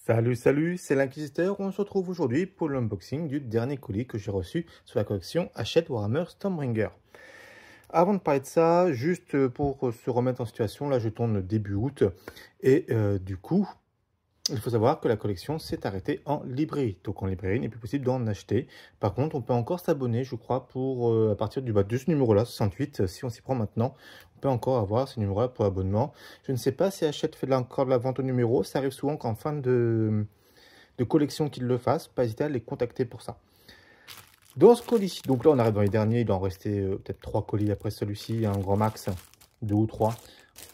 Salut, salut, c'est l'Inquisiteur. On se retrouve aujourd'hui pour l'unboxing du dernier colis que j'ai reçu sur la collection Hachette Warhammer Stormbringer. Avant de parler de ça, juste pour se remettre en situation, là je tourne début août et du coup, il faut savoir que la collection s'est arrêtée en librairie. Donc en librairie, il n'est plus possible d'en acheter. Par contre, on peut encore s'abonner, je crois, pour à partir de ce numéro-là, 68, si on s'y prend maintenant, on peut encore avoir ce numéro-là pour abonnement. Je ne sais pas si Hachette fait encore de la vente au numéro. Ça arrive souvent qu'en fin de collection qu'ils le fassent. Pas hésiter à les contacter pour ça. Dans ce colis, donc là on arrive dans les derniers, il doit en rester peut-être 3 colis après celui-ci, un grand max, 2 ou 3.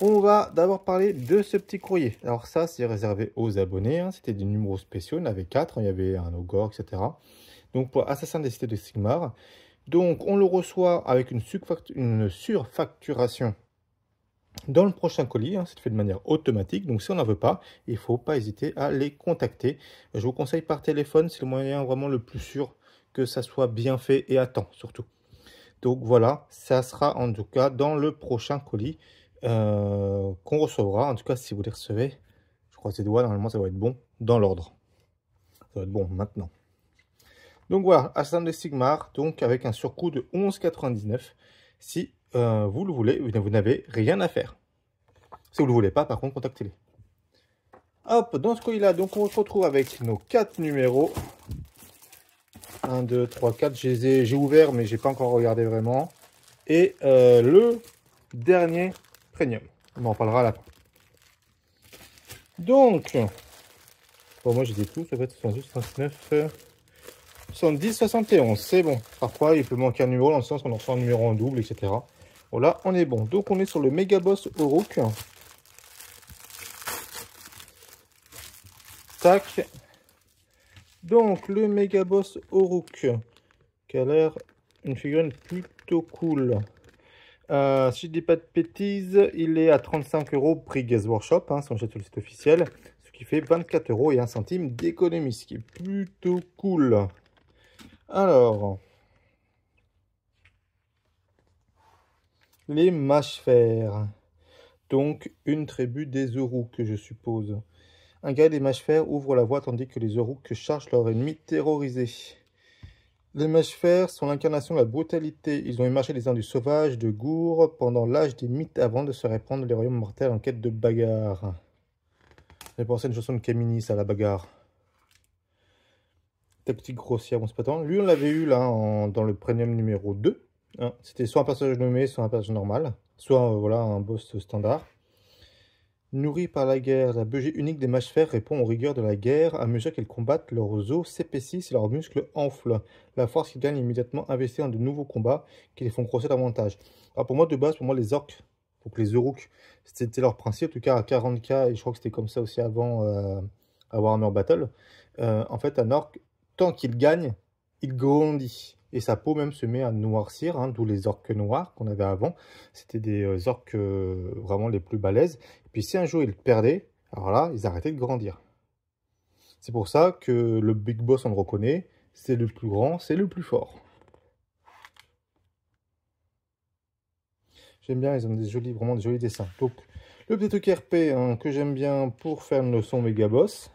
On va d'abord parler de ce petit courrier. Alors ça, c'est réservé aux abonnés. Hein. C'était des numéros spéciaux. Il y en avait 4. Il y avait un Ogre, etc. Donc pour Assassin des Cités de Sigmar. Donc on le reçoit avec une surfacturation dans le prochain colis. Hein. C'est fait de manière automatique. Donc si on n'en veut pas, il ne faut pas hésiter à les contacter. Je vous conseille par téléphone. C'est le moyen vraiment le plus sûr que ça soit bien fait et à temps surtout. Donc voilà, ça sera en tout cas dans le prochain colis qu'on recevra. En tout cas, si vous les recevez, je croise les doigts, normalement ça va être bon dans l'ordre. Ça va être bon maintenant. Donc voilà, Assassin de Sigmar, donc avec un surcoût de 11,99. Si vous le voulez, vous n'avez rien à faire. Si vous ne le voulez pas, par contre, contactez-les. Hop, dans ce colis-là, donc on se retrouve avec nos 4 numéros. 1, 2, 3, 4, j'ai ouvert, mais j'ai pas encore regardé vraiment. Et le dernier premium. On en parlera à la fin. Donc, bon, moi j'ai des tous, ça va être 72, 69, 70, 71. C'est bon. Parfois, il peut manquer un numéro dans le sens qu'on en reçoit un numéro en double, etc. Bon, là, on est bon. Donc, on est sur le Megaboss Uruk. Tac. Donc, le Megaboss Uruk, qui a l'air une figurine plutôt cool. Si je dis pas de bêtises, il est à 35 € prix Games Workshop, hein, si on achète sur le site officiel, ce qui fait 24 € et 1 centime d'économie, ce qui est plutôt cool. Alors, les mâches-fer, donc une tribu des Uruks, je suppose. Un gars des mâches-fer ouvre la voie tandis que les Uruks chargent leurs ennemis terrorisés. Les mâches-fer sont l'incarnation de la brutalité. Ils ont émargé les Indes du sauvage de Gour pendant l'âge des mythes avant de se répandre les royaumes mortels en quête de bagarre. J'ai pensé à une chanson de Camini, ça, la bagarre. Ta petite grossière, bon c'est pas tant. Lui, on l'avait eu là dans le premium numéro 2. Hein. C'était soit un personnage nommé, soit un personnage normal. Soit voilà, un boss standard. Nourri par la guerre, la bugée unique des mâches-fer répond aux rigueurs de la guerre à mesure qu'ils combattent, leurs os s'épaississent et leurs muscles enflent. La force qu'ils gagnent immédiatement investie dans de nouveaux combats qui les font grossir davantage. Alors pour moi, de base, les orques, donc les Uruks, c'était leur principe, en tout cas à 40k, et je crois que c'était comme ça aussi avant à Warhammer Battle. En fait, un orc, tant qu'il gagne, il grandit. Et sa peau même se met à noircir, hein, d'où les orques noirs qu'on avait avant. C'était des orques vraiment les plus balèzes. Et puis si un jour ils perdaient, alors là, ils arrêtaient de grandir. C'est pour ça que le Big Boss, on le reconnaît, c'est le plus grand, c'est le plus fort. J'aime bien, ils ont vraiment des jolis dessins. Donc, le petit truc RP hein, que j'aime bien pour faire une leçon Méga Boss.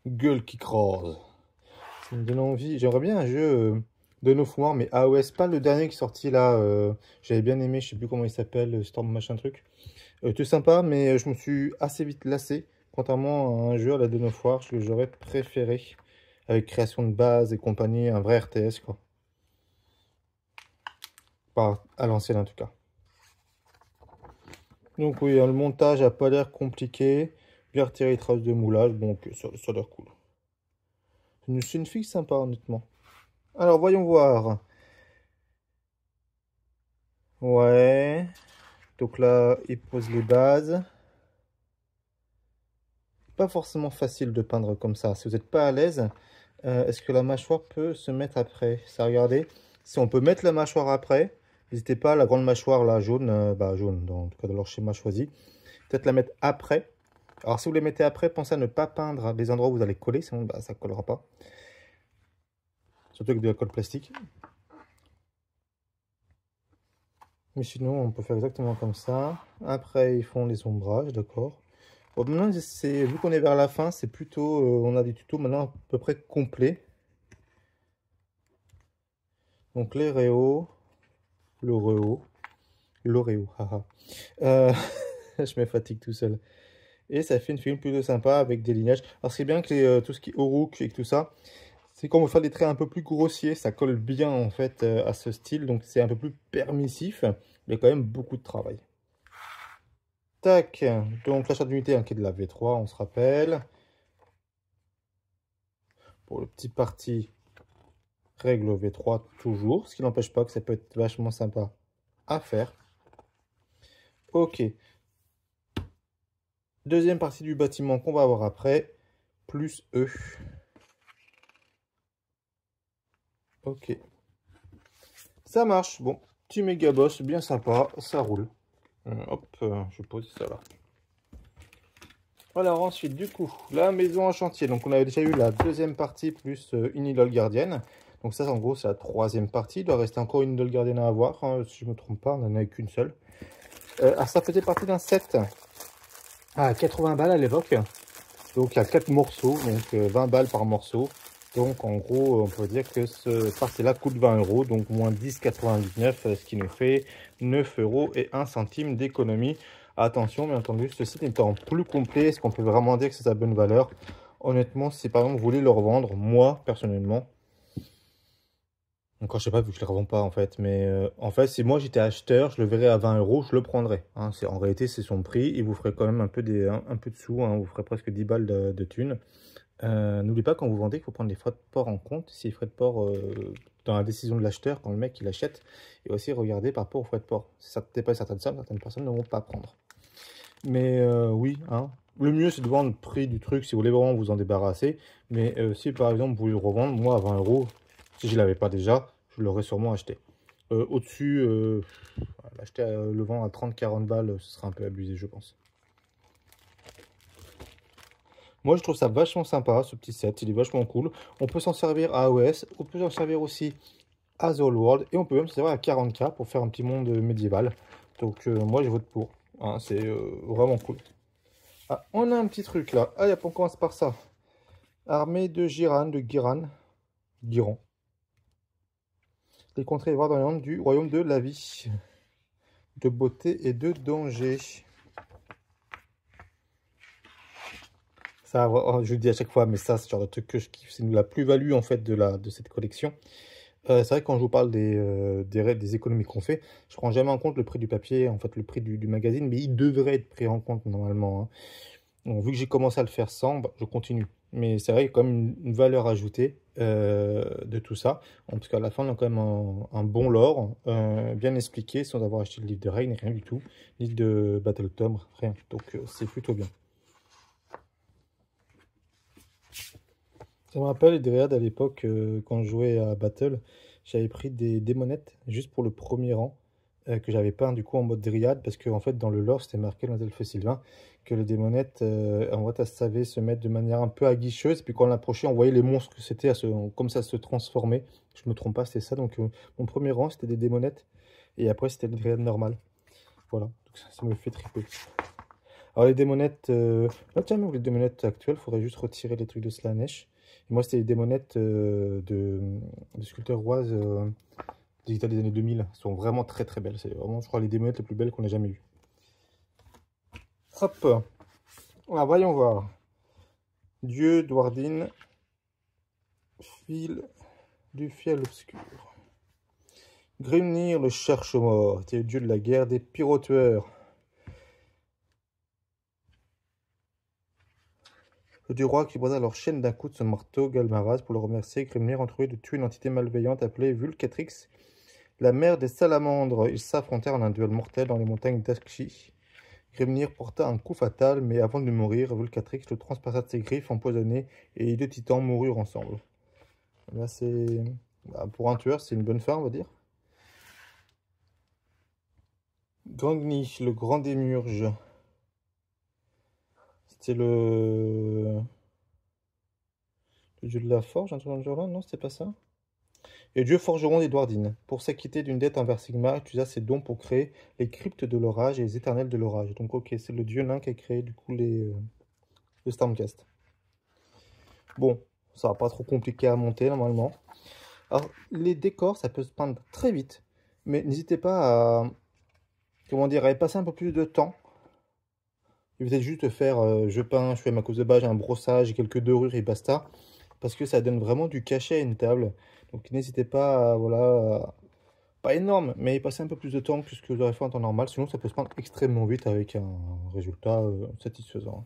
Gueule qui crase. Ça me donne envie. J'aimerais bien un jeu de No War, mais AOS, pas le dernier qui est sorti là. J'avais bien aimé, je sais plus comment il s'appelle, Storm machin truc. Tout sympa, mais je me suis assez vite lassé. Contrairement à un jeu à la de No War, que j'aurais préféré. Avec création de base et compagnie, un vrai RTS quoi. Pas à l'ancienne en tout cas. Donc oui, hein, le montage a pas l'air compliqué. Bien retiré les traces de moulage, donc ça a l'air cool. C'est une fille sympa honnêtement. Alors voyons voir. Ouais. Donc là, il pose les bases. Pas forcément facile de peindre comme ça. Si vous n'êtes pas à l'aise, est-ce que la mâchoire peut se mettre après? Ça, regardez. Si on peut mettre la mâchoire après, n'hésitez pas, la grande mâchoire là, jaune, jaune, en tout cas dans leur schéma choisi. Peut-être la mettre après. Alors si vous les mettez après, pensez à ne pas peindre les endroits où vous allez coller, sinon ça ne collera pas. Surtout avec de la colle plastique. Mais sinon, on peut faire exactement comme ça. Après, ils font les ombrages, d'accord. Bon, maintenant, vu qu'on est vers la fin, c'est plutôt, on a des tutos maintenant à peu près complets. Donc les réaux, l'Oreo, haha. Je me fatigue tout seul. Et ça fait une film plutôt sympa avec des lignages. Alors c'est bien que tout ce qui est Uruk et tout ça, c'est qu'on veut faire des traits un peu plus grossiers, ça colle bien en fait à ce style, donc c'est un peu plus permissif, mais quand même beaucoup de travail. Tac, donc l'achat d'unité qui est de la V3, on se rappelle. Pour le petit parti, règle V3 toujours, ce qui n'empêche pas que ça peut être vachement sympa à faire. Ok. Deuxième partie du bâtiment qu'on va avoir après, plus E. Ok. Ça marche. Bon, petit méga boss, bien sympa, ça roule. Hop, je pose ça là. Alors ensuite, du coup, la maison en chantier. Donc on avait déjà eu la deuxième partie plus une idole gardienne. Donc ça, en gros, c'est la troisième partie. Il doit rester encore une idole gardienne à avoir, hein, si je ne me trompe pas, on n'en a eu qu'une seule. Ça faisait partie d'un set à 80 balles à l'époque. Donc il y a 4 morceaux, donc 20 balles par morceau. Donc en gros, on peut dire que ce parti-là coûte 20 euros, donc moins 10,99, ce qui nous fait 9 euros et 1 centime d'économie. Attention, bien entendu, ce site étant plus complet, est-ce qu'on peut vraiment dire que c'est sa bonne valeur? Honnêtement, si par exemple vous voulez le revendre, moi personnellement, encore je sais pas vu que je ne le revends pas en fait, mais en fait si moi j'étais acheteur, je le verrais à 20 euros, je le prendrais. Hein. En réalité c'est son prix, il vous ferait quand même un peu, un peu de sous, hein, vous ferez presque 10 balles de thunes. N'oubliez pas quand vous vendez qu'il faut prendre les frais de port en compte. Si les frais de port dans la décision de l'acheteur, quand le mec il achète, et aussi regarder par rapport aux frais de port. Si ça ne dépasse certaines sommes, certaines personnes ne vont pas prendre. Mais oui, hein, le mieux c'est de vendre le prix du truc si vous voulez vraiment vous en débarrasser. Mais si par exemple vous le revendre, moi à 20 euros, si je ne l'avais pas déjà, je l'aurais sûrement acheté. Au-dessus, l'acheter, le vendre à 30-40 balles, ce serait un peu abusé, je pense. Moi, je trouve ça vachement sympa, ce petit set. Il est vachement cool. On peut s'en servir à AOS. On peut s'en servir aussi à The Old World. Et on peut même s'en servir à 40K pour faire un petit monde médiéval. Donc, moi, je vote pour. Hein, c'est vraiment cool. Ah, on a un petit truc là. Allez, hop, on commence par ça. Armée de Giran, Giran. Les contrées dans les landes du royaume de la vie. De beauté et de danger. Ça, je le dis à chaque fois, mais ça, c'est le genre de truc que je kiffe. C'est la plus-value en fait de cette collection. C'est vrai que quand je vous parle des économies qu'on fait, je prends jamais en compte le prix du papier, en fait le prix du magazine, mais il devrait être pris en compte normalement. Hein. Donc, vu que j'ai commencé à le faire sans, bah, je continue. Mais c'est vrai qu'il y a quand même une valeur ajoutée de tout ça. Parce qu'à la fin, on a quand même un bon lore, bien expliqué, sans avoir acheté le livre de Reign, rien du tout. Livre de Battle Tome, rien. Donc c'est plutôt bien. Ça me rappelle Dryad à l'époque, quand je jouais à Battle, j'avais pris des démonettes juste pour le premier rang, que j'avais peint du coup en mode Dryad, parce que en fait dans le lore c'était marqué dans Elfe Sylvain que les démonettes, en fait, elles savaient se mettre de manière un peu aguicheuse, puis quand on l'approchait, on voyait les monstres que c'était, comme ça se transformer. Je me trompe pas, c'était ça. Donc mon premier rang c'était des démonettes, et après c'était les Dryad normales. Voilà, donc ça me fait triper. Alors les démonettes, ah, tiens, mais les démonettes actuelles, il faudrait juste retirer les trucs de Slanesh. Et moi, c'était les démonettes de sculpteur Oise digital des années 2000. Elles sont vraiment très très belles. C'est vraiment, je crois, les démonettes les plus belles qu'on ait jamais eues. Hop, alors, voyons voir. Dieu Dwardin, fil du fiel obscur. Grimnir, le cherche-mort, était le dieu de la guerre des pyrotueurs. Le dieu roi qui brisa leur chaîne d'un coup de son marteau, Galmaraz, pour le remercier, Grimnir en trouvé de tuer une entité malveillante appelée Vulcatrix, la mère des salamandres. Ils s'affrontèrent en un duel mortel dans les montagnes d'Akshi. Grimnir porta un coup fatal, mais avant de mourir, Vulcatrix le transperça de ses griffes empoisonnées et les deux titans moururent ensemble. Là, c'est... Bah, pour un tueur, c'est une bonne fin, on va dire. Gangni, le grand démiurge. C'était le dieu de la forge, un truc dans le genre là? Non, c'était pas ça. Et Dieu forgeron d'Edwardine. Pour s'acquitter d'une dette envers Sigmar, tu as ses dons pour créer les cryptes de l'orage et les éternels de l'orage. Donc ok, c'est le dieu nain qui a créé du coup le Stormcast. Bon, ça va pas trop compliqué à monter normalement. Alors, les décors, ça peut se peindre très vite. Mais n'hésitez pas à, comment dire, à y passer un peu plus de temps. Et peut-être juste faire, je peins, je fais ma couche de bas, j'ai un brossage, quelques dorures et basta. Parce que ça donne vraiment du cachet à une table. Donc n'hésitez pas à, voilà, pas énorme, mais y passer un peu plus de temps que ce que vous aurez fait en temps normal. Sinon, ça peut se peindre extrêmement vite avec un résultat satisfaisant.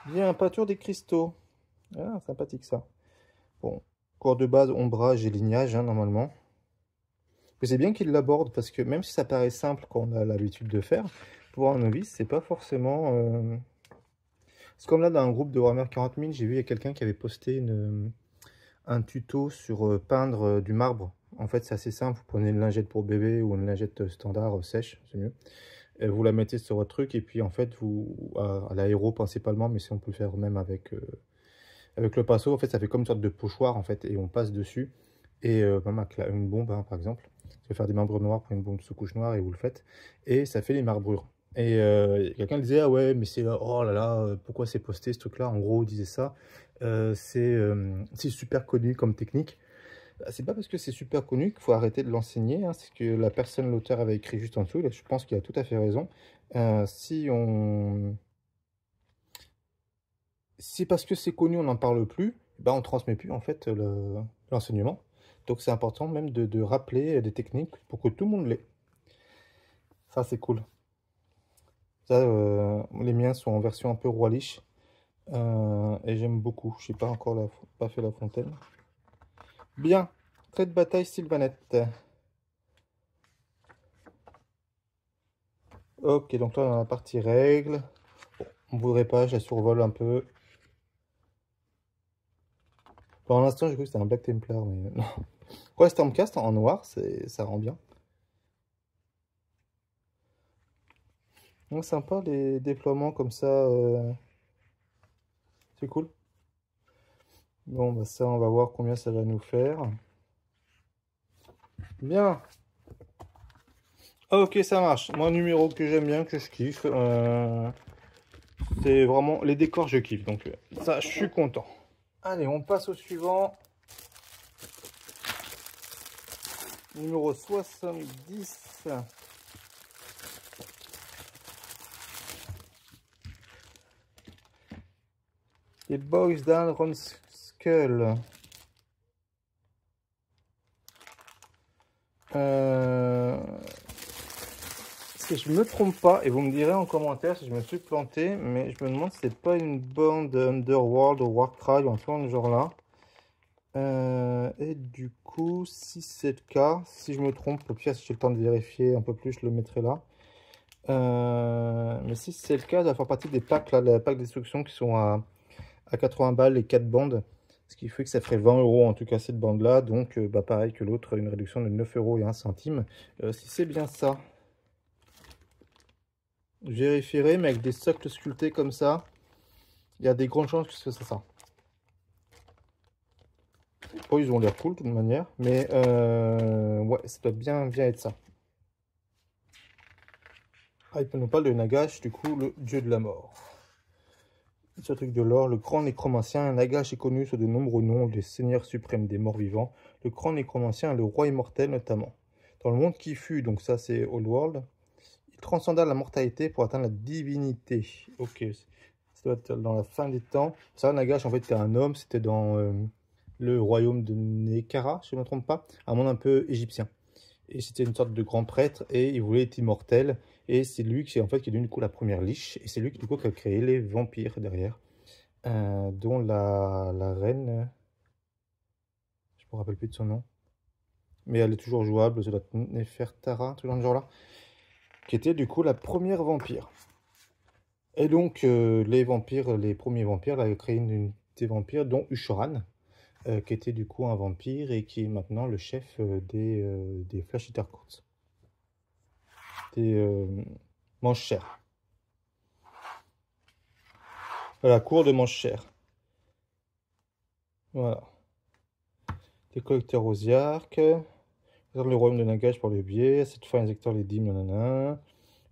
Bien, peinture des cristaux. Ah, sympathique ça. Bon, cours de base, ombrage et lignage, hein, normalement. Mais c'est bien qu'il l'aborde parce que même si ça paraît simple quand on a l'habitude de faire, pour un novice, c'est pas forcément. C'est comme là dans un groupe de Warhammer 40 000, j'ai vu il y a quelqu'un qui avait posté un tuto sur peindre du marbre. En fait, c'est assez simple. Vous prenez une lingette pour bébé ou une lingette standard sèche, c'est mieux. Et vous la mettez sur votre truc et puis en fait, vous à l'aéro principalement, mais si on peut le faire même avec le pinceau, en fait, ça fait comme une sorte de pochoir en fait et on passe dessus. Et même avec une bombe, hein, par exemple, vous pouvez faire des marbrures noires pour une bombe sous couche noire et vous le faites. Et ça fait les marbrures. Et quelqu'un disait, ah ouais, mais c'est, oh là là, pourquoi c'est posté ce truc-là? En gros, il disait ça. C'est super connu comme technique. Bah, c'est pas parce que c'est super connu qu'il faut arrêter de l'enseigner. Hein, c'est que la personne, l'auteur avait écrit juste en dessous. Là, je pense qu'il a tout à fait raison. Si on... Si parce que c'est connu, on n'en parle plus, ben on transmet plus en fait l'enseignement. Donc c'est important même de rappeler des techniques pour que tout le monde l'ait. Ça c'est cool. Ça, les miens sont en version un peu roi liche. Et j'aime beaucoup. Je n'ai pas encore pas fait la fontaine. Bien. Trait de bataille Sylvanette. Ok, donc là dans la partie règles. Bon, on ne voudrait pas, je la survole un peu. Pour l'instant, j'ai cru que c'était un Black Templar, mais non. Ouais, Stormcast en noir, ça rend bien. Donc sympa les déploiements comme ça. C'est cool. Bon, bah ça, on va voir combien ça va nous faire. Bien. Ok, ça marche. Moi, un numéro que j'aime bien, que je kiffe, c'est vraiment les décors, je kiffe. Donc ça, je suis content. Allez, on passe au suivant. Numéro 70. Les Boys Down Ron Skull. Si je me trompe pas, et vous me direz en commentaire si je me suis planté, mais je me demande si c'est pas une bande Underworld ou Warcry ou un truc dans le genre là. Et du coup, si c'est le cas, si je me trompe, au pire, si j'ai le temps de vérifier un peu plus, je le mettrai là. Mais si c'est le cas, ça va faire partie des packs, là, les packs d'instruction qui sont à 80 balles, les 4 bandes. Ce qui fait que ça ferait 20 € en tout cas cette bande-là. Donc, bah, pareil que l'autre, une réduction de 9 € et 1 centime. Si c'est bien ça. Je vérifierai, mais avec des socles sculptés comme ça, il y a des grandes chances que ce soit ça. Bon, ils ont l'air cool de toute manière, mais ouais, ça doit bien être ça. Ah, il nous parle de Nagash, du coup, le dieu de la mort. Ce truc de l'or, le grand nécromancien, Nagash est connu sous de nombreux noms, les seigneurs suprêmes des morts vivants, le grand nécromancien, le roi immortel notamment. Dans le monde qui fut, donc ça c'est Old World, il transcenda la mortalité pour atteindre la divinité. Ok, ça doit être dans la fin des temps. Ça, Nagash en fait c'était un homme, c'était dans le royaume de Nekara, si je ne me trompe pas, un monde un peu égyptien. Et c'était une sorte de grand prêtre et il voulait être immortel. Et c'est lui qui, en fait, qui est devenu du coup la première liche. Et c'est lui du coup, qui a créé les vampires derrière. Dont la reine, je me rappelle plus de son nom. Mais elle est toujours jouable, c'est la Nefertara, un truc dans le genre là. Qui était du coup la première vampire. Et donc les vampires, les premiers vampires, elle a créé une unité vampire, dont Ushoran. Qui était du coup un vampire et qui est maintenant le chef des Flash Eater Courts. Des Manche-Chère. La cour de Manche-Chère. Voilà. Des collecteurs aux arcs. Le royaume de Nagash par le biais. Cette fois, injecteur les dîmes, nanana.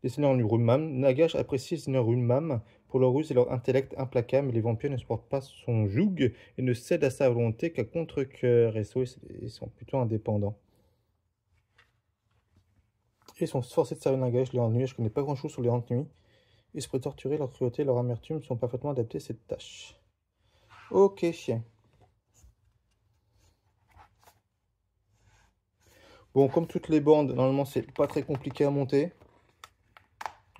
Les seigneurs Urumam. Nagash apprécie les seigneurs Urumam pour leur ruse et leur intellect implacable, mais les vampires ne supportent pas son joug et ne cèdent à sa volonté qu'à contre-cœur. Et ça, ils sont plutôt indépendants. Et ils sont forcés de servir Nagash les ennuis. Je connais pas grand chose sur les ennuis. Ils se pourraient torturer, leur cruauté et leur amertume sont parfaitement adaptés à cette tâche. Ok. Bon, comme toutes les bandes, normalement c'est pas très compliqué à monter.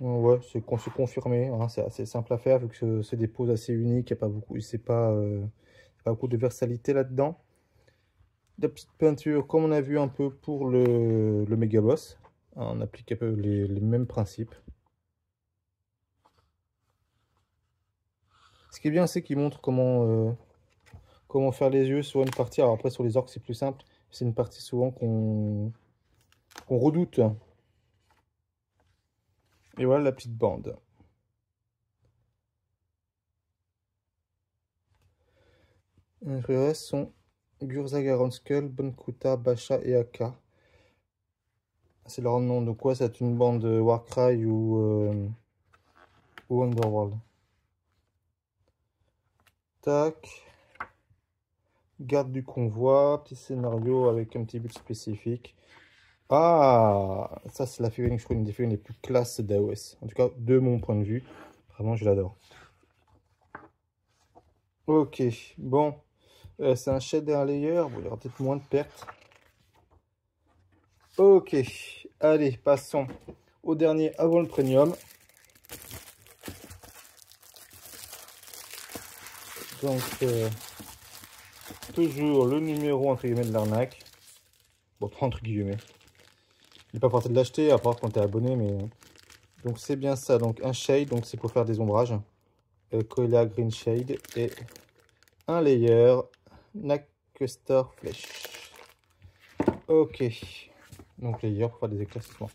Ouais, c'est confirmé, hein, c'est assez simple à faire vu que c'est des poses assez uniques, il n'y a pas beaucoup, pas beaucoup de versalité là-dedans. La petite peinture, comme on a vu un peu pour le méga boss, hein, on applique un peu les mêmes principes. Ce qui est bien, c'est qu'il montre comment faire les yeux sur une partie. Alors après, sur les orques, c'est plus simple. C'est une partie souvent qu'on redoute. Et voilà la petite bande. Les restes sont Gurza, Garonskul, Bonkuta, Basha et Aka. C'est leur nom de quoi? C'est une bande Warcry ou Underworld. Tac. Garde du convoi, petit scénario avec un petit but spécifique. Ah, ça c'est la figurine, je crois, une des figurines les plus classes d'AOS. En tout cas, de mon point de vue. Vraiment, je l'adore. Ok, bon. C'est un shader layer. Bon, il y aura peut-être moins de pertes. Ok, allez, passons au dernier avant le premium. Donc, toujours le numéro entre guillemets de l'arnaque. Bon, pas entre guillemets. Il n'est pas forcé de l'acheter, à part quand tu es abonné, mais... Donc c'est bien ça, donc un shade, donc c'est pour faire des ombrages. Koala Green Shade et un layer Nakustar Flèche. Ok, donc layer pour faire des éclaircissements.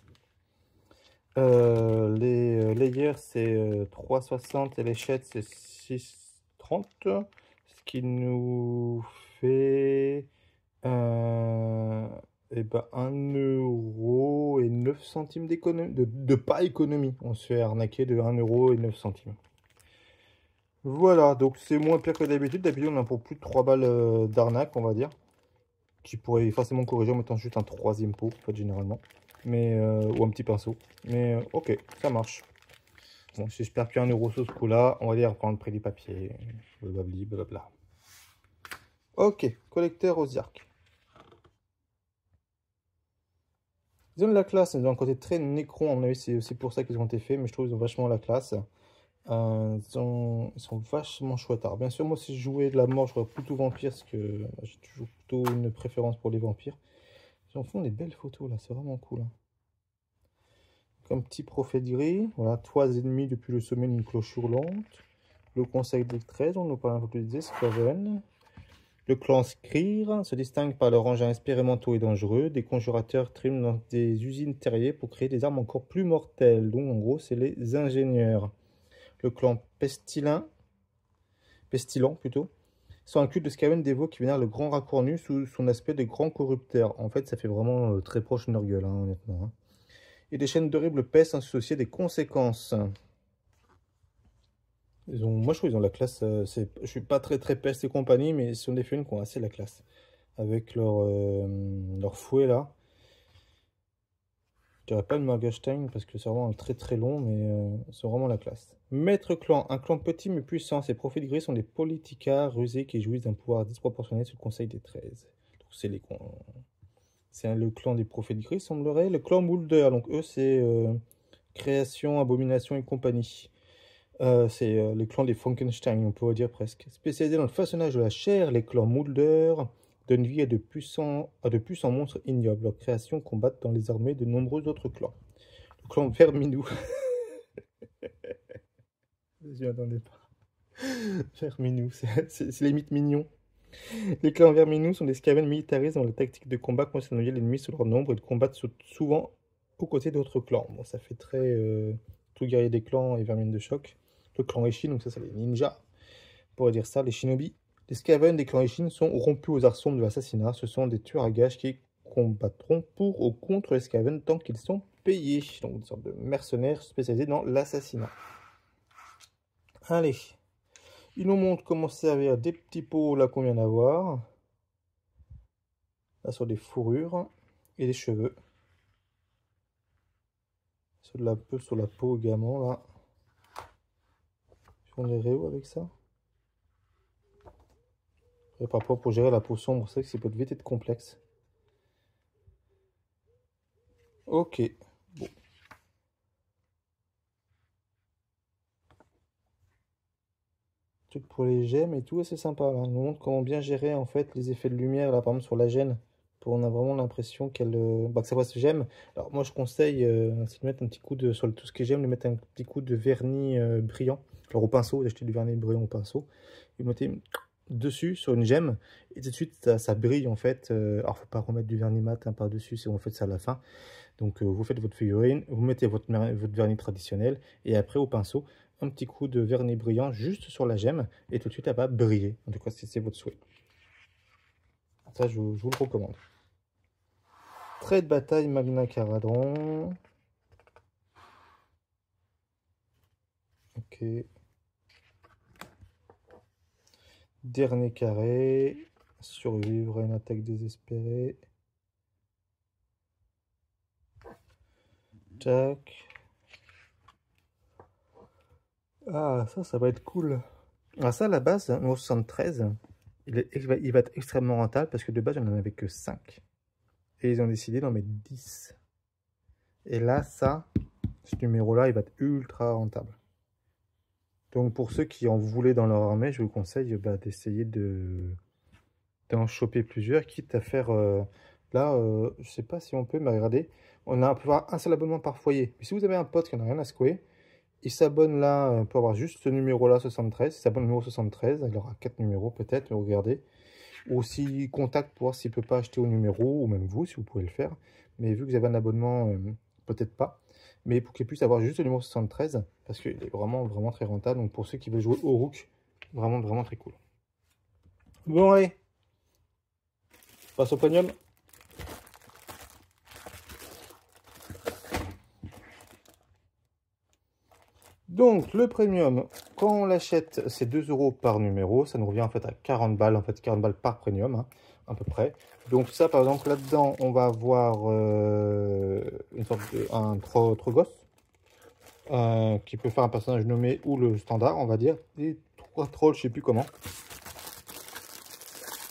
Les layers c'est 3,60 et les shades c'est 6,30. Ce qui nous fait... et ben 1,09 € d'économie, de pas économie. On se fait arnaquer de 1,09 €. Voilà, donc c'est moins pire que d'habitude. D'habitude, on a pour plus de 3 balles d'arnaque, on va dire. Qui pourrait facilement corriger en mettant juste un troisième pot, en fait, généralement. Mais, ou un petit pinceau. Mais ok, ça marche. Bon, j'espère qu'il y a 1 € sur ce coup-là. On va dire prendre le prix du papier. Blablabli, blabla. Ok, collecteur aux arcs. Ils ont de la classe, ils ont un côté très nécron, à mon avis c'est aussi pour ça qu'ils ont été faits, mais je trouve qu'ils ont vachement la classe. Ils sont vachement chouettes. Alors bien sûr, moi si je jouais de la mort, je jouerais plutôt vampire, parce que j'ai toujours plutôt une préférence pour les vampires. Ils en font des belles photos là, c'est vraiment cool. Hein. Comme petit prophète gris, voilà, 3 ennemis depuis le sommet d'une cloche hurlante. Le conseil des 13, on nous parle un peu plus des Scoven. Le clan Skryr se distingue par leur engin expérimentaux et dangereux. Des conjurateurs triment dans des usines terriers pour créer des armes encore plus mortelles. Donc en gros, c'est les ingénieurs. Le clan Pestilent plutôt, sont un culte de Skaven dévot qui vénère le grand racornu sous son aspect de grand corrupteur. En fait, ça fait vraiment très proche Nurgle, hein, honnêtement. Hein. Et des chaînes d'horribles pestes associées des conséquences. Moi, je trouve qu'ils ont la classe. Je suis pas très peste et compagnie, mais ce sont des félins qui ont assez la classe. Avec leur fouet là. Je dirais pas le Morgenstein parce que c'est vraiment très long, mais c'est vraiment la classe. Maître clan, un clan petit mais puissant. Ces profils gris sont des politicards rusés qui jouissent d'un pouvoir disproportionné sous le conseil des 13. C'est le clan des prophètes gris, semblerait. Le clan Mulder, donc eux c'est création, abomination et compagnie. C'est le clan des Frankenstein, on pourrait dire presque. Spécialisé dans le façonnage de la chair, les clans Mulder donnent vie à de puissants monstres ignobles. Leurs créations combattent dans les armées de nombreux autres clans. Le clan Verminou. Je m'attendais pas. Verminou, c'est limite mignon. Les clans Verminou sont des Skaven militaristes dans la tactique de combat concernant l'ennemi sous leur nombre et de combattre souvent aux côtés d'autres clans. Bon, ça fait très tout guerrier des clans et vermine de choc. Le clan Eshi, donc ça c'est les ninjas, on pourrait dire ça, les shinobi. Les Skaven des clans Ishin sont rompus aux arçons de l'assassinat. Ce sont des tueurs à gages qui combattront pour ou contre les Skaven tant qu'ils sont payés. Donc une sorte de mercenaires spécialisés dans l'assassinat. Allez. Il nous montre comment servir des petits pots là qu'on vient d'avoir. Là sur des fourrures et des cheveux. Sur un peu sur la peau également là. On est réo avec ça. Et parfois pour gérer la peau sombre, c'est vrai que ça peut vite être complexe. Ok. Bon. Truc pour les gemmes et tout, c'est sympa là. On nous montre comment bien gérer en fait les effets de lumière là, par exemple sur la gemme. On a vraiment l'impression qu'elle que ça se gemme. Alors moi je conseille c'est de mettre un petit coup de sur tout ce qui est gemme, de mettre un petit coup de vernis brillant. Alors au pinceau, d'acheter du vernis brillant au pinceau. Et vous mettez dessus sur une gemme et tout de suite ça brille en fait. Alors faut pas remettre du vernis mat hein, par dessus, c'est on fait ça à la fin. Donc vous faites votre figurine, vous mettez votre vernis traditionnel et après au pinceau un petit coup de vernis brillant juste sur la gemme et tout de suite elle va briller. En tout cas si c'est votre souhait. Ça je vous le recommande. Trait de bataille Magna Caradron. Ok. Dernier carré. Survivre à une attaque désespérée. Tac. Ah, ça va être cool. Ah, ça, à la base, numéro 73, il va être extrêmement rentable parce que de base, j'en avais que 5. Et ils ont décidé d'en mettre 10. Et là, ça, ce numéro-là, il va être ultra rentable. Donc, pour ceux qui en voulaient dans leur armée, je vous conseille d'essayer d'en choper plusieurs, quitte à faire... là, je sais pas si on peut, mais regardez, on peut avoir un seul abonnement par foyer. Mais si vous avez un pote qui n'a rien à secouer, il s'abonne là pour avoir juste ce numéro-là, 73. Il s'abonne au numéro 73. Il aura 4 numéros peut-être, mais regardez. Ou s'il contacte pour voir s'il ne peut pas acheter au numéro, ou même vous, si vous pouvez le faire. Mais vu que vous avez un abonnement, peut-être pas. Mais pour qu'il puisse avoir juste le numéro 73, parce qu'il est vraiment, vraiment très rentable. Donc pour ceux qui veulent jouer au Rook, vraiment, vraiment très cool. Bon, allez. On passe au premium. Donc le premium, quand on l'achète, c'est 2 € par numéro. Ça nous revient en fait à 40 balles, en fait 40 balles par premium, hein, à peu près. Donc ça, par exemple, là-dedans, on va avoir une sorte de un Trogos qui peut faire un personnage nommé ou le standard, on va dire. Et 3 trolls, je sais plus comment.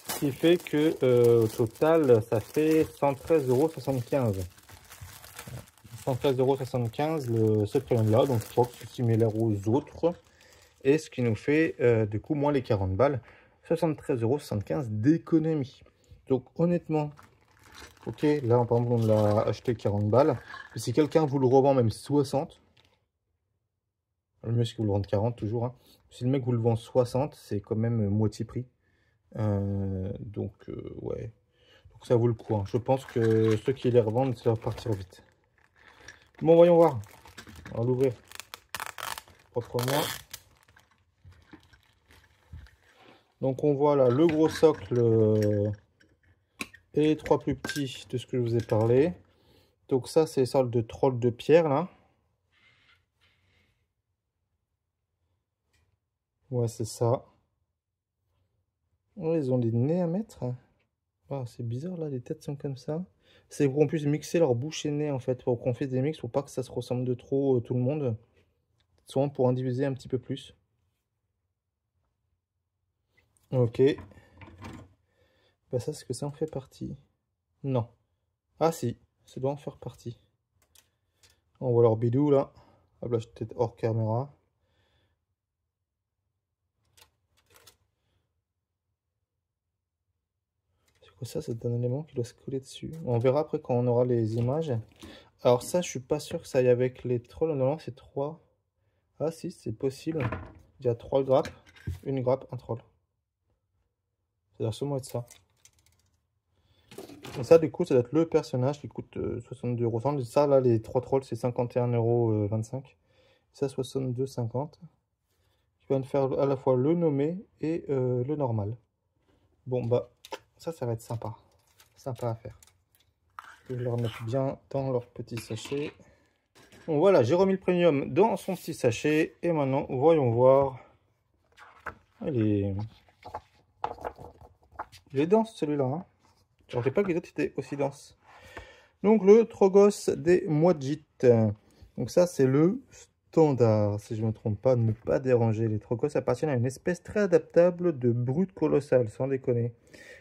Ce qui fait que au total, ça fait 113,75 €. 113,75 € ce premium-là, donc je crois que c'est similaire aux autres. Et ce qui nous fait du coup moins les 40 balles, 73,75 € d'économie. Donc honnêtement, ok, là par exemple on l'a acheté 40 balles. Mais si quelqu'un vous le revend même 60, le mieux c'est que vous le vendez 40 toujours. Hein. Si le mec vous le vend 60, c'est quand même moitié prix. Donc ouais, donc ça vaut le coup. Hein. Je pense que ceux qui les revendent, ça va partir vite. Bon, voyons voir. On va l'ouvrir proprement. Donc on voit là le gros socle et les 3 plus petits de ce que je vous ai parlé. Donc ça c'est les sortes de trolls de pierre là. Ouais c'est ça. Oh, ils ont des nez à mettre. Ah, c'est bizarre là, les têtes sont comme ça. C'est pour qu'on puisse mixer leur bouche et nez en fait. Pour qu'on fasse des mix pour pas que ça se ressemble de trop tout le monde. Souvent pour indiviser un petit peu plus. Ok. Bah ça, est-ce que ça en fait partie? Non. Ah si, ça doit en faire partie. On voit leur bidou là. Hop là, je suis peut-être hors caméra. C'est quoi ça? C'est un élément qui doit se coller dessus. On verra après quand on aura les images. Alors ça, je suis pas sûr que ça aille avec les trolls. Normalement, c'est 3. Ah si, c'est possible. Il y a 3 grappes. Une grappe, un troll. Ça doit sûrement être ça. Et ça, du coup, ça doit être le personnage qui coûte 62 €. Ça, là, les 3 trolls, c'est 51,25 €. Ça, 62,50 €. Qui va me faire à la fois le nommé et le normal. Bon, bah, ça va être sympa. Sympa à faire. Je vais les remettre bien dans leur petit sachet. Bon, voilà, j'ai remis le premium dans son petit sachet. Et maintenant, voyons voir. Il est dense celui-là. Hein. Je ne savais pas que les autres étaient aussi denses. Donc, le Trogos des Moidjit. Donc, ça, c'est le standard. Si je ne me trompe pas, ne pas déranger. Les Trogos appartiennent à une espèce très adaptable de brute colossale, sans déconner.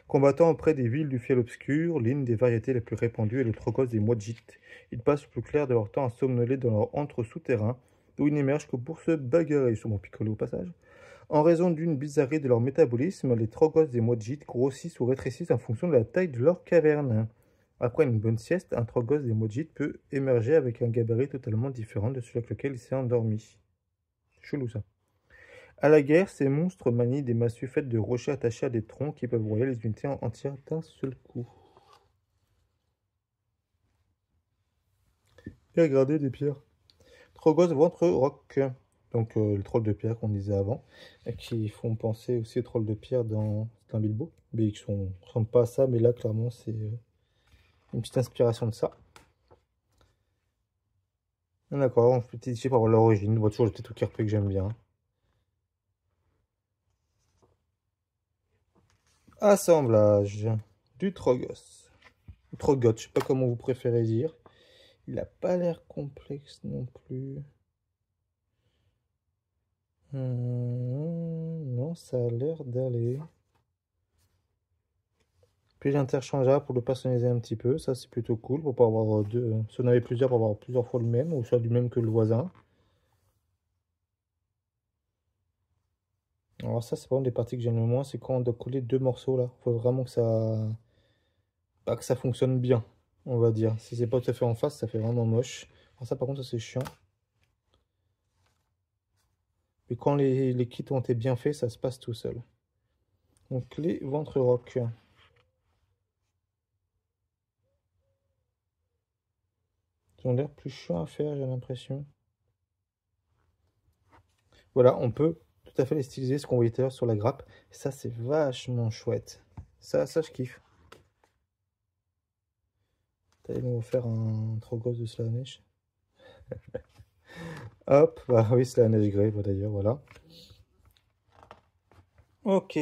Combattant auprès des villes du fiel obscur, l'une des variétés les plus répandues est le Trogos des Moidjit. Ils passent le plus clair de leur temps à somnoler dans leur antre souterrain, d'où ils n'émergent que pour se bagarrer, sur mon picolé au passage. En raison d'une bizarrerie de leur métabolisme, les Trogos des Moidjit grossissent ou rétrécissent en fonction de la taille de leur caverne. Après une bonne sieste, un Trogos des Moidjit peut émerger avec un gabarit totalement différent de celui avec lequel il s'est endormi. Chelou ça. À la guerre, ces monstres manient des massues faites de rochers attachés à des troncs qui peuvent broyer les unités entières d'un seul coup. Et regarder des pierres. Trogos ventre roc. Donc le troll de pierre qu'on disait avant. Et qui font penser aussi au troll de pierre dans un Bilbo. Mais qui ne ressemblent pas à ça, mais là clairement c'est une petite inspiration de ça. D'accord, on peut ici pour avoir l'origine. Bon, toujours le petit truc RP que j'aime bien. Assemblage du Trogos. Trogot, je sais pas comment vous préférez dire. Il a pas l'air complexe non plus. Non, ça a l'air d'aller. Puis interchangeable pour le personnaliser un petit peu. Ça, c'est plutôt cool pour pas avoir deux. Si on avait plusieurs, pour avoir plusieurs fois le même, ou soit du même que le voisin. Alors ça, c'est vraiment des parties que j'aime le moins, c'est quand on doit coller deux morceaux là. Faut vraiment que que ça fonctionne bien, on va dire. Si c'est pas tout à fait en face, ça fait vraiment moche. Alors ça, par contre, c'est chiant. Mais quand les kits ont été bien faits, ça se passe tout seul. Donc les ventres rock. Ils ont l'air plus chiants à faire, j'ai l'impression. Voilà, on peut tout à fait les styliser, ce qu'on voyait tout à l'heure sur la grappe. Et ça, c'est vachement chouette. Ça, je kiffe. Ils vont faire un Trogos de Slanesh. Hop, bah oui, Slanesh Grey, d'ailleurs, voilà. Ok.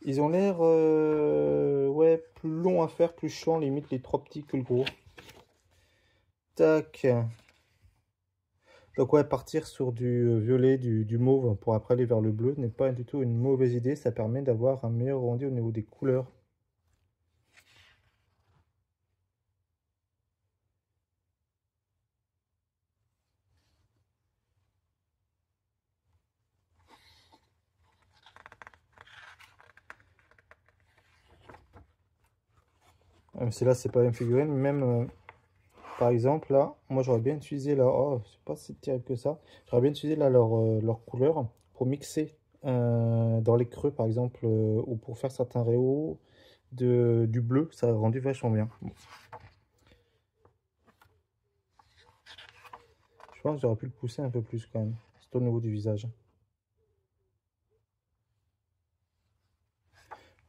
Ils ont l'air ouais, plus longs à faire, plus chiants, limite les trois petits que le gros. Tac. Donc ouais, partir sur du violet, du mauve pour après aller vers le bleu n'est pas du tout une mauvaise idée. Ça permet d'avoir un meilleur rendu au niveau des couleurs. Même si là, c'est pas la même figurine, même par exemple là, moi j'aurais bien utilisé là, oh, c'est pas si terrible que ça. J'aurais bien utilisé là leur couleur pour mixer dans les creux par exemple, ou pour faire certains réaux du bleu, ça a rendu vachement bien. Bon. Je pense que j'aurais pu le pousser un peu plus quand même, c'est au niveau du visage.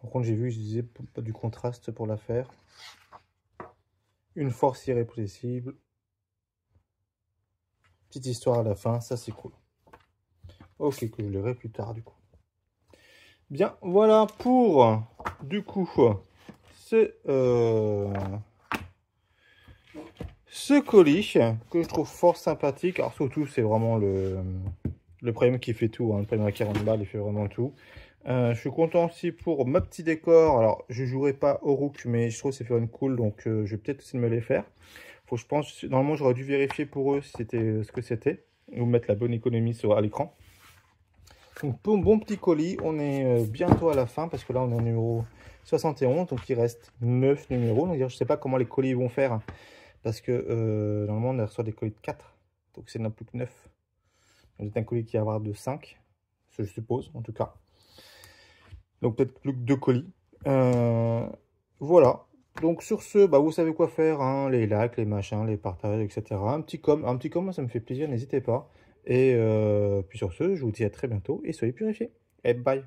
Par contre, j'ai vu, je disais, pas du contraste pour la faire. Une force irrépressible. Petite histoire à la fin, ça c'est cool. Ok, que je lirai plus tard du coup. Bien, voilà pour, du coup, ce colis que je trouve fort sympathique. Alors surtout, c'est vraiment le premium qui fait tout. Hein. Le premium à 40 balles, il fait vraiment tout. Je suis content aussi pour ma petite décor. Alors, je jouerai pas au Rook, mais je trouve que c'est faire une cool, donc je vais peut-être essayer de me les faire. Faut, je pense, normalement, j'aurais dû vérifier pour eux si c'était ce que c'était, ou mettre la bonne économie à l'écran. Donc, bon petit colis. On est bientôt à la fin, parce que là, on est au numéro 71, donc il reste 9 numéros. Donc, je sais pas comment les colis vont faire, parce que normalement, on reçoit des colis de 4, donc c'est plus que 9. C'est un colis qui va avoir de 5, je suppose, en tout cas. Donc peut-être plus que 2 colis. Voilà. Donc sur ce, bah, vous savez quoi faire, hein, les likes, les machins, les partages, etc. Un petit com, ça me fait plaisir, n'hésitez pas. Et puis sur ce, je vous dis à très bientôt et soyez purifiés. Et bye.